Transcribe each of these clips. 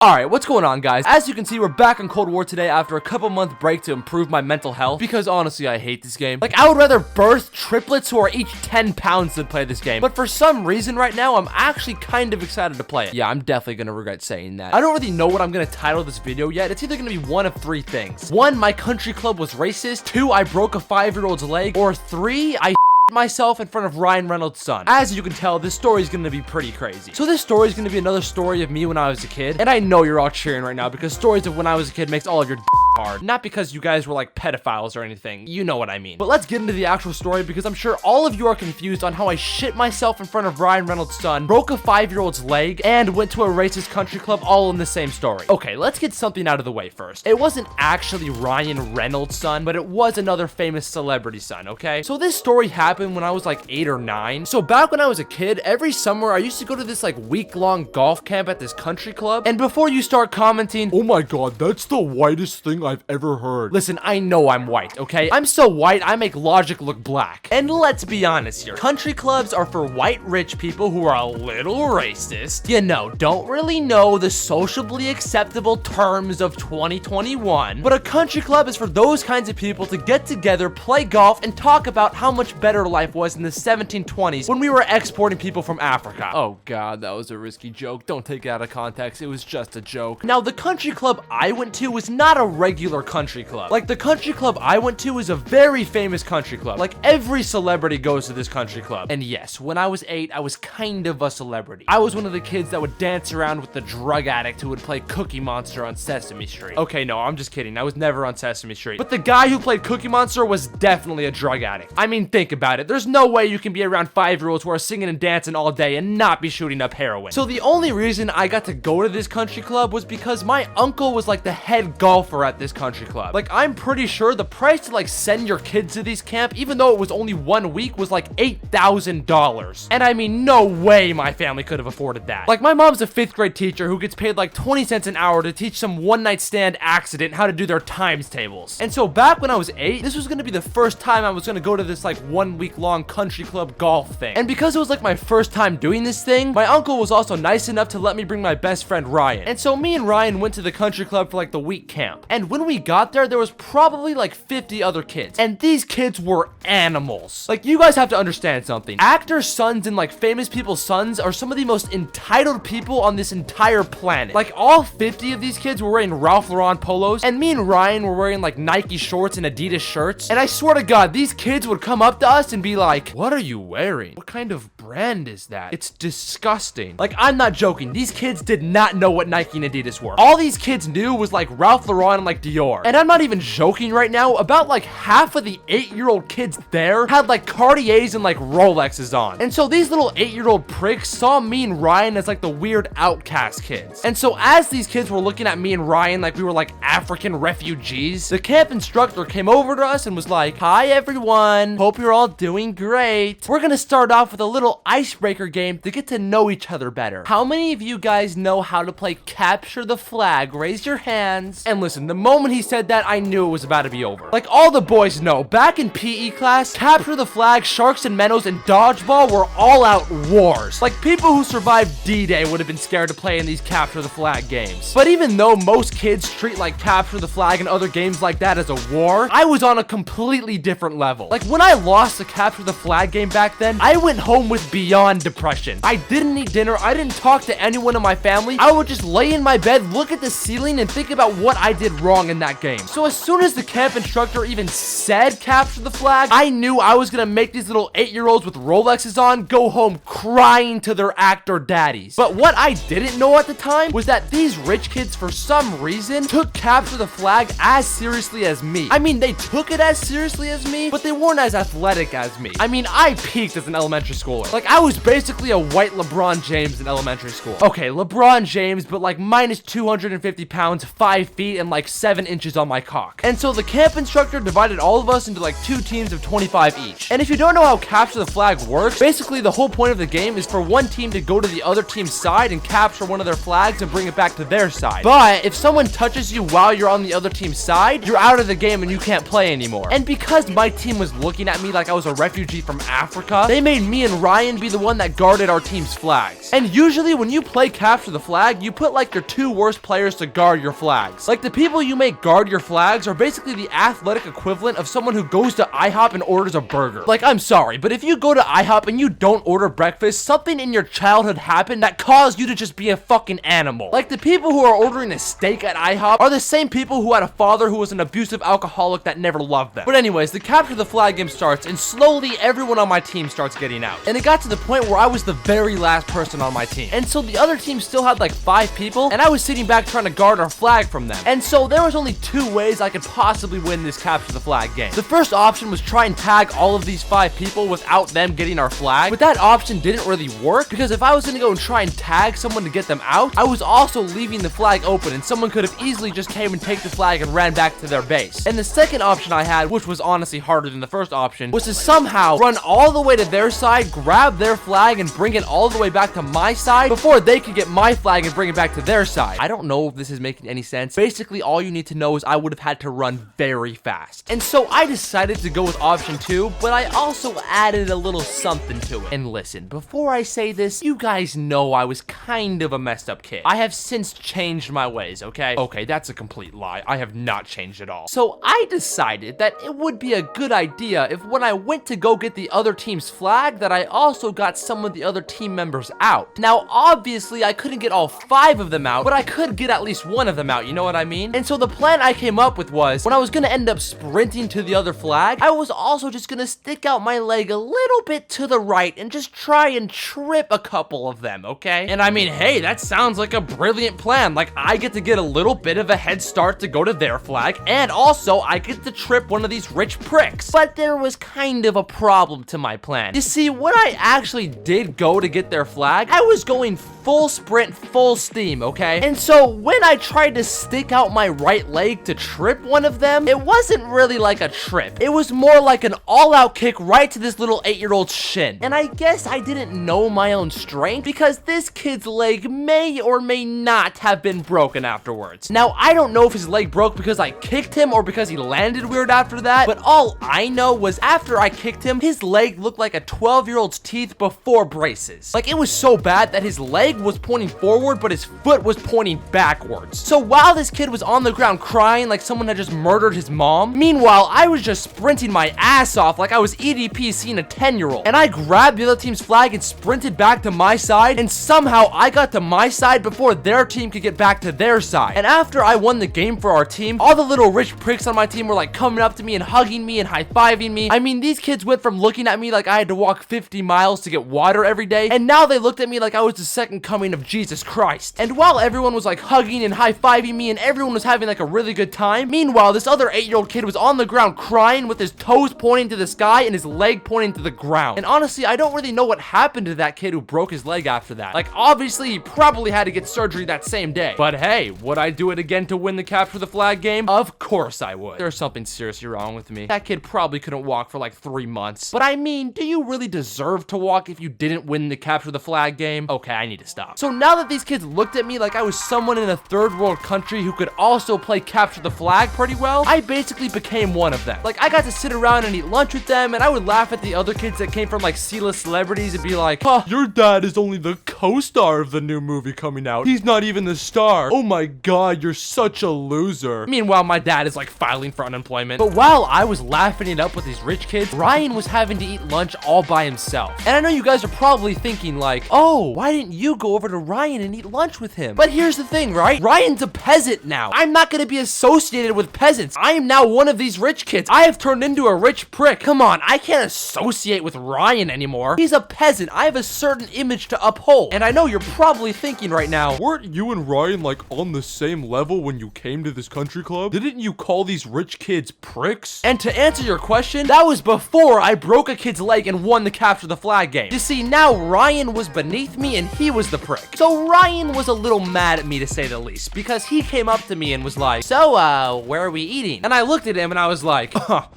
Alright, what's going on, guys? As you can see, we're back on Cold War today after a couple-month break to improve my mental health, because honestly, I hate this game. Like, I would rather birth triplets who are each 10 pounds than play this game. But for some reason right now, I'm actually kind of excited to play it. Yeah, I'm definitely gonna regret saying that. I don't really know what I'm gonna title this video yet. It's either gonna be one of three things. 1, my country club was racist. 2, I broke a 5-year-old's leg. Or 3, I myself in front of Ryan Reynolds' son. As you can tell, this story is going to be pretty crazy. So this story is going to be another story of me when I was a kid. And I know you're all cheering right now because stories of when I was a kid makes all of your hard. Not because you guys were like pedophiles or anything. You know what I mean. But let's get into the actual story because I'm sure all of you are confused on how I shit myself in front of Ryan Reynolds' son, broke a 5-year-old's leg, and went to a racist country club all in the same story. Okay, let's get something out of the way first. It wasn't actually Ryan Reynolds' son, but it was another famous celebrity son, okay? So this story happened when I was like 8 or 9. So back when I was a kid, every summer I used to go to this like week-long golf camp at this country club. And before you start commenting, "Oh my god, that's the whitest thing I've ever heard." Listen, I know I'm white, okay? I'm so white, I make logic look black. And let's be honest here. Country clubs are for white rich people who are a little racist. You know, don't really know the sociably acceptable terms of 2021. But a country club is for those kinds of people to get together, play golf, and talk about how much better life was in the 1720s when we were exporting people from Africa. Oh god, that was a risky joke. Don't take it out of context. It was just a joke. Now, the country club I went to was not a regular country club. Like, the country club I went to is a very famous country club. Like, every celebrity goes to this country club. And yes, when I was 8, I was kind of a celebrity. I was one of the kids that would dance around with the drug addict who would play Cookie Monster on Sesame Street. Okay, no, I'm just kidding. I was never on Sesame Street. But the guy who played Cookie Monster was definitely a drug addict. I mean, think about it. There's no way you can be around 5-year-olds who are singing and dancing all day and not be shooting up heroin. So the only reason I got to go to this country club was because my uncle was like the head golfer at this country club. Like, I'm pretty sure the price to like send your kids to these camp, even though it was only 1 week, was like $8,000. And I mean, no way my family could have afforded that. Like, my mom's a 5th grade teacher who gets paid like 20 cents an hour to teach some one-night stand accident how to do their times tables. And so back when I was 8, this was gonna be the first time I was gonna go to this like 1 week long country club golf thing. And because it was like my first time doing this thing, my uncle was also nice enough to let me bring my best friend Ryan. And so me and Ryan went to the country club for like the week camp. And when we got there was probably like 50 other kids. And these kids were animals. Like, you guys have to understand something. Actors' sons and like famous people's sons are some of the most entitled people on this entire planet. Like, all 50 of these kids were wearing Ralph Lauren polos, and me and Ryan were wearing like Nike shorts and Adidas shirts. And I swear to God, these kids would come up to us and be like, "What are you wearing? What kind of brand is that? It's disgusting." Like, I'm not joking. These kids did not know what Nike and Adidas were. All these kids knew was like Ralph Lauren and like Dior. And I'm not even joking right now. About like half of the 8-year-old kids there had like Cartiers and like Rolexes on. And so these little 8-year-old pricks saw me and Ryan as like the weird outcast kids. And so as these kids were looking at me and Ryan like we were like African refugees, the camp instructor came over to us and was like, "Hi everyone, hope you're all doing great. We're gonna start off with a little icebreaker game to get to know each other better. How many of you guys know how to play capture the flag? Raise your hands." And listen, the moment he said that, I knew it was about to be over. Like, all the boys know, back in PE class, capture the flag, sharks and minnows, and dodgeball were all out wars. Like, people who survived D-Day would have been scared to play in these capture the flag games. But even though most kids treat like capture the flag and other games like that as a war, I was on a completely different level. Like, when I lost the capture the flag game back then, I went home with beyond depression. I didn't eat dinner, I didn't talk to anyone in my family. I would just lay in my bed, look at the ceiling, and think about what I did wrong in that game. So as soon as the camp instructor even said capture the flag, I knew I was gonna make these little 8-year-olds with Rolexes on go home crying to their actor daddies. But what I didn't know at the time was that these rich kids, for some reason, took capture the flag as seriously as me. I mean, they took it as seriously as me, but they weren't as athletic as me. I mean, I peaked as an elementary schooler. Like, I was basically a white LeBron James in elementary school. Okay, LeBron James, but like minus 250 pounds, 5 feet, and like 7 7 inches on my cock. And so the camp instructor divided all of us into like 2 teams of 25 each. And if you don't know how capture the flag works, basically the whole point of the game is for one team to go to the other team's side and capture one of their flags and bring it back to their side. But if someone touches you while you're on the other team's side, you're out of the game and you can't play anymore. And because my team was looking at me like I was a refugee from Africa, they made me and Ryan be the one that guarded our team's flags. And usually when you play capture the flag, you put like your 2 worst players to guard your flags. Like the people you make guard your flags are basically the athletic equivalent of someone who goes to IHOP and orders a burger. Like, I'm sorry, but if you go to IHOP and you don't order breakfast, something in your childhood happened that caused you to just be a fucking animal. Like the people who are ordering a steak at IHOP are the same people who had a father who was an abusive alcoholic that never loved them. But anyways, the capture the flag game starts and slowly everyone on my team starts getting out. And it got to the point where I was the very last person on my team. And so the other team still had like 5 people and I was sitting back trying to guard our flag from them. And so there was only 2 ways I could possibly win this capture the flag game. The first option was try and tag all of these 5 people without them getting our flag. But that option didn't really work because if I was gonna go and try and tag someone to get them out, I was also leaving the flag open and someone could have easily just came and take the flag and ran back to their base. And the second option I had, which was honestly harder than the first option, was to somehow run all the way to their side, grab their flag and bring it all the way back to my side before they could get my flag and bring it back to their side. I don't know if this is making any sense. Basically, all you need to know is I would have had to run very fast. And so I decided to go with option 2, but I also added a little something to it. And listen, before I say this, you guys know I was kind of a messed up kid. I have since changed my ways, okay? Okay, that's a complete lie. I have not changed at all. So I decided that it would be a good idea if when I went to go get the other team's flag that I also got some of the other team members out. Now, obviously, I couldn't get all 5 of them out, but I could get at least one of them out, you know what I mean? And so the plan I came up with was, when I was gonna end up sprinting to the other flag, I was also just gonna stick out my leg a little bit to the right and just try and trip a couple of them, okay? And I mean, hey, that sounds like a brilliant plan. Like, I get to get a little bit of a head start to go to their flag, and also I get to trip one of these rich pricks. But there was kind of a problem to my plan. You see, when I actually did go to get their flag, I was going full sprint, full steam, okay? And so when I tried to stick out my right leg to trip one of them, it wasn't really like a trip. It was more like an all-out kick right to this little 8-year-old's shin. And I guess I didn't know my own strength because this kid's leg may or may not have been broken afterwards. Now, I don't know if his leg broke because I kicked him or because he landed weird after that, but all I know was after I kicked him, his leg looked like a 12-year-old's teeth before braces. Like, it was so bad that his leg was pointing forward, but his foot was pointing backwards. So while this kid was on the ground crying like someone had just murdered his mom, meanwhile, I was just sprinting my ass off like I was EDP seeing a 10-year-old. And I grabbed the other team's flag and sprinted back to my side, and somehow I got to my side before their team could get back to their side. And after I won the game for our team, all the little rich pricks on my team were like coming up to me and hugging me and high-fiving me. I mean, these kids went from looking at me like I had to walk 50 miles to get water every day, and now they looked at me like I was the second coming of Jesus Christ. And while everyone was like hugging and high-fiving me and everyone was having like a really good time, meanwhile, this other 8-year-old kid was on the ground crying with his toes pointing to the sky and his leg pointing to the ground. And honestly, I don't really know what happened to that kid who broke his leg after that. Like, obviously, he probably had to get surgery that same day. But hey, would I do it again to win the capture the flag game? Of course I would. There's something seriously wrong with me. That kid probably couldn't walk for like 3 months. But I mean, do you really deserve to walk if you didn't win the capture the flag game? Okay, I need to stop. So now that these kids looked at me like I was someone in a third world country who could also play capture the flag pretty well, I basically became one of them. Like, I got to sit around and eat lunch with them, and I would laugh at the other kids that came from like C-list celebrities and be like, huh, your dad is only the co-star of the new movie coming out. He's not even the star. Oh my god, you're such a loser. Meanwhile, my dad is like filing for unemployment. But while I was laughing it up with these rich kids, Ryan was having to eat lunch all by himself. And I know you guys are probably thinking like, oh, why didn't you go over to Ryan and eat lunch with him? But here's the thing, right? Ryan's a peasant now. I'm not gonna be associated with peasants. I am now one of these rich kids. I have turned into a rich prick. Come on, I can't associate with Ryan anymore. He's a peasant. I have a certain image to uphold. And I know you're probably thinking right now, weren't you and Ryan like on the same level when you came to this country club? Didn't you call these rich kids pricks? And to answer your question, that was before I broke a kid's leg and won the capture the flag game. You see, now Ryan was beneath me and he was here's the prick. So Ryan was a little mad at me, to say the least, because he came up to me and was like, so, where are we eating? And I looked at him and I was like,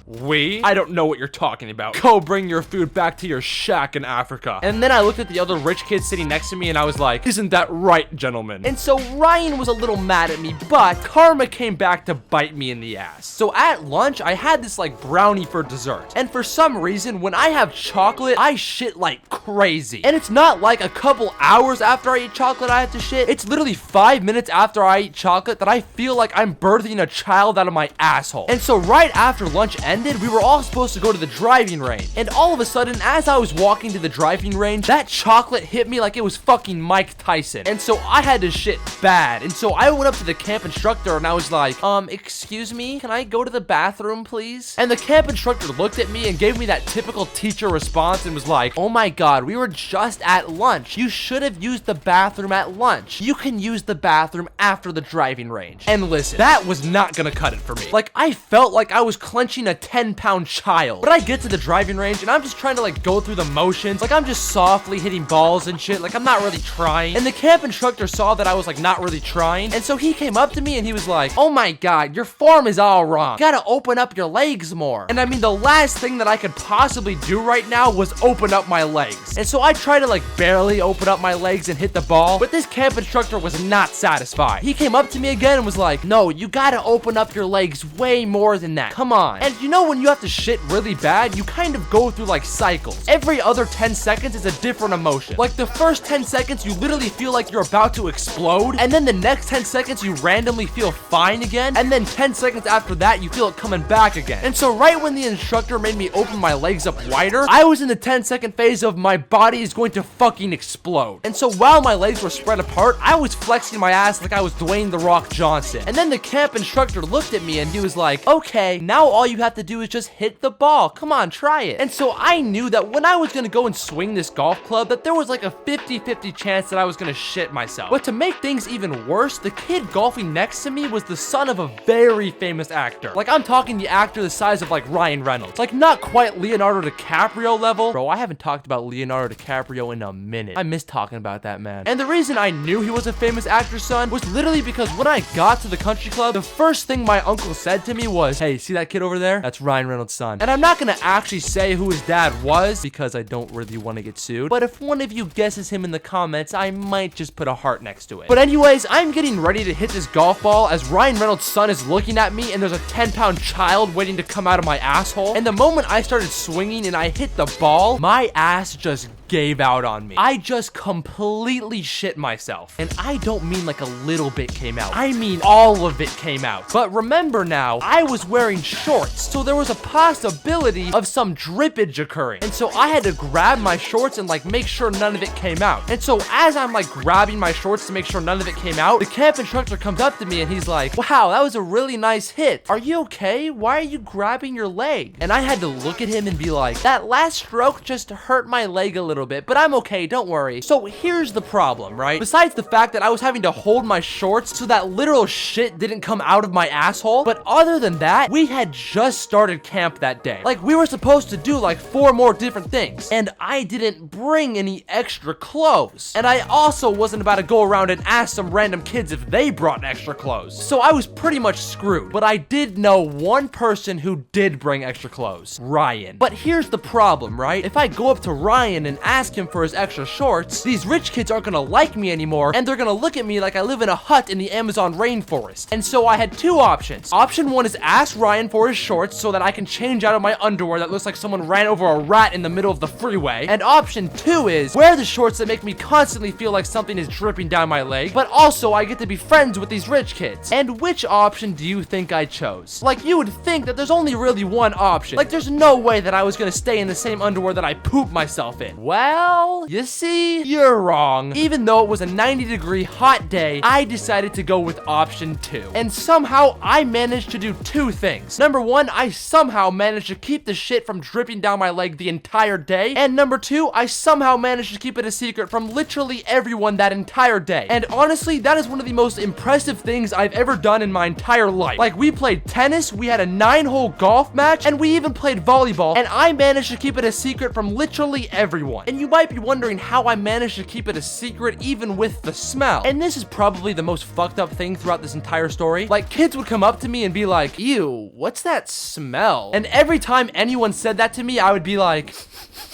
we? I don't know what you're talking about. Go bring your food back to your shack in Africa. And then I looked at the other rich kid sitting next to me and I was like, isn't that right, gentlemen? And so Ryan was a little mad at me, but karma came back to bite me in the ass. So at lunch, I had this like brownie for dessert. And for some reason, when I have chocolate, I shit like crazy. And it's not like a couple hours after I eat chocolate I have to shit. It's literally 5 minutes after I eat chocolate that I feel like I'm birthing a child out of my asshole. And so right after lunch ended, we were all supposed to go to the driving range. And all of a sudden, as I was walking to the driving range, that chocolate hit me like it was fucking Mike Tyson. And so I had to shit bad. And so I went up to the camp instructor and I was like, excuse me, can I go to the bathroom, please? And the camp instructor looked at me and gave me that typical teacher response and was like, oh my god, we were just at lunch. You should have used the bathroom at lunch. You can use the bathroom after the driving range. And listen, that was not gonna cut it for me. Like, I felt like I was clenching a 10-pound child. But I get to the driving range and I'm just trying to like go through the motions. Like, I'm just softly hitting balls and shit. Like, I'm not really trying. And the camp instructor saw that I was like not really trying. And so he came up to me and he was like, oh my god, your form is all wrong. You gotta open up your legs more. And I mean, the last thing that I could possibly do right now was open up my legs. And so I tried to like barely open up my legs and hit the ball, but this camp instructor was not satisfied. He came up to me again and was like, no, you gotta open up your legs way more than that. Come on. And you know when you have to shit really bad, you kind of go through like cycles. Every other 10 seconds is a different emotion. Like the first 10 seconds, you literally feel like you're about to explode. And then the next 10 seconds, you randomly feel fine again. And then 10 seconds after that, you feel it coming back again. And so right when the instructor made me open my legs up wider, I was in the 10-second phase of my body is going to fucking explode. And so while my legs were spread apart, I was flexing my ass like I was Dwayne The Rock Johnson. And then the camp instructor looked at me and he was like, okay, now all you have to do is just hit the ball. Come on, try it. And so I knew that when I was gonna go and swing this golf club, that there was like a 50-50 chance that I was gonna shit myself. But to make things even worse, the kid golfing next to me was the son of a very famous actor. Like, I'm talking the actor the size of like Ryan Reynolds. Like, not quite Leonardo DiCaprio level. Bro, I haven't talked about Leonardo DiCaprio in a minute. I miss talking about that man. And the reason I knew he was a famous actor's son was literally because when I got to the country club, the first thing my uncle said to me was, hey, see that kid over there? That's Ryan Reynolds' son. And I'm not gonna actually say who his dad was because I don't really want to get sued. But if one of you guesses him in the comments, I might just put a heart next to it. But anyways, I'm getting ready to hit this golf ball as Ryan Reynolds' son is looking at me and there's a 10-pound child waiting to come out of my asshole. And the moment I started swinging and I hit the ball, my ass just gave out on me. I just completely shit myself. And I don't mean like a little bit came out. I mean all of it came out. But remember now, I was wearing shorts, so there was a possibility of some drippage occurring. And so I had to grab my shorts and like make sure none of it came out. And so as I'm like grabbing my shorts to make sure none of it came out, the camp instructor comes up to me and he's like, wow, that was a really nice hit. Are you okay? Why are you grabbing your leg? And I had to look at him and be like, that last stroke just hurt my leg a little bit, but I'm okay, don't worry. So here's the problem, right? Besides the fact that I was having to hold my shorts so that literal shit didn't come out of my asshole, but other than that, we had just started camp that day. Like, we were supposed to do like 4 more different things, and I didn't bring any extra clothes. And I also wasn't about to go around and ask some random kids if they brought extra clothes. So I was pretty much screwed, but I did know one person who did bring extra clothes, Ryan. But here's the problem, right? If I go up to Ryan and ask him for his extra shorts, these rich kids aren't gonna like me anymore, and they're gonna look at me like I live in a hut in the Amazon rainforest. And so I had 2 options. Option 1 is ask Ryan for his shorts so that I can change out of my underwear that looks like someone ran over a rat in the middle of the freeway. And option 2 is wear the shorts that make me constantly feel like something is dripping down my leg, but also I get to be friends with these rich kids. And which option do you think I chose? Like, you would think that there's only really one option. Like, there's no way that I was gonna stay in the same underwear that I poop myself in. Well, you see, you're wrong. Even though it was a 90-degree hot day, I decided to go with option 2. And somehow I managed to do 2 things. Number 1, I somehow managed to keep the shit from dripping down my leg the entire day. And number 2, I somehow managed to keep it a secret from literally everyone that entire day. And honestly, that is one of the most impressive things I've ever done in my entire life. Like, we played tennis, we had a 9-hole golf match, and we even played volleyball, and I managed to keep it a secret from literally everyone. one. And you might be wondering how I managed to keep it a secret even with the smell. And this is probably the most fucked up thing throughout this entire story. Like, kids would come up to me and be like, ew, what's that smell? And every time anyone said that to me, I would be like,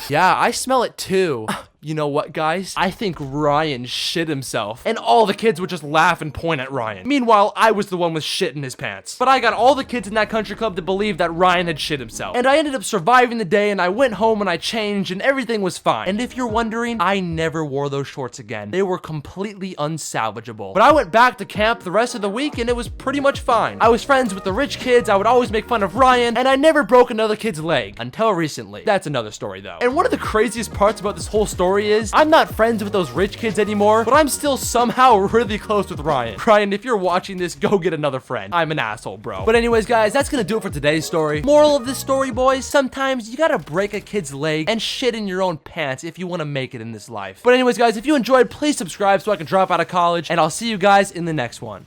yeah, I smell it too. You know what, guys? I think Ryan shit himself. And all the kids would just laugh and point at Ryan. Meanwhile, I was the one with shit in his pants. But I got all the kids in that country club to believe that Ryan had shit himself. And I ended up surviving the day, and I went home and I changed and everything was fine. And if you're wondering, I never wore those shorts again. They were completely unsalvageable. But I went back to camp the rest of the week and it was pretty much fine. I was friends with the rich kids, I would always make fun of Ryan, and I never broke another kid's leg. Until recently. That's another story though. And one of the craziest parts about this whole story is, I'm not friends with those rich kids anymore, but I'm still somehow really close with Ryan. Ryan, if you're watching this, go get another friend. I'm an asshole, bro. But anyways, guys, that's gonna do it for today's story. Moral of this story, boys, sometimes you gotta break a kid's leg and shit in your own pants if you wanna make it in this life. But anyways, guys, if you enjoyed, please subscribe so I can drop out of college, and I'll see you guys in the next one.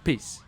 Peace.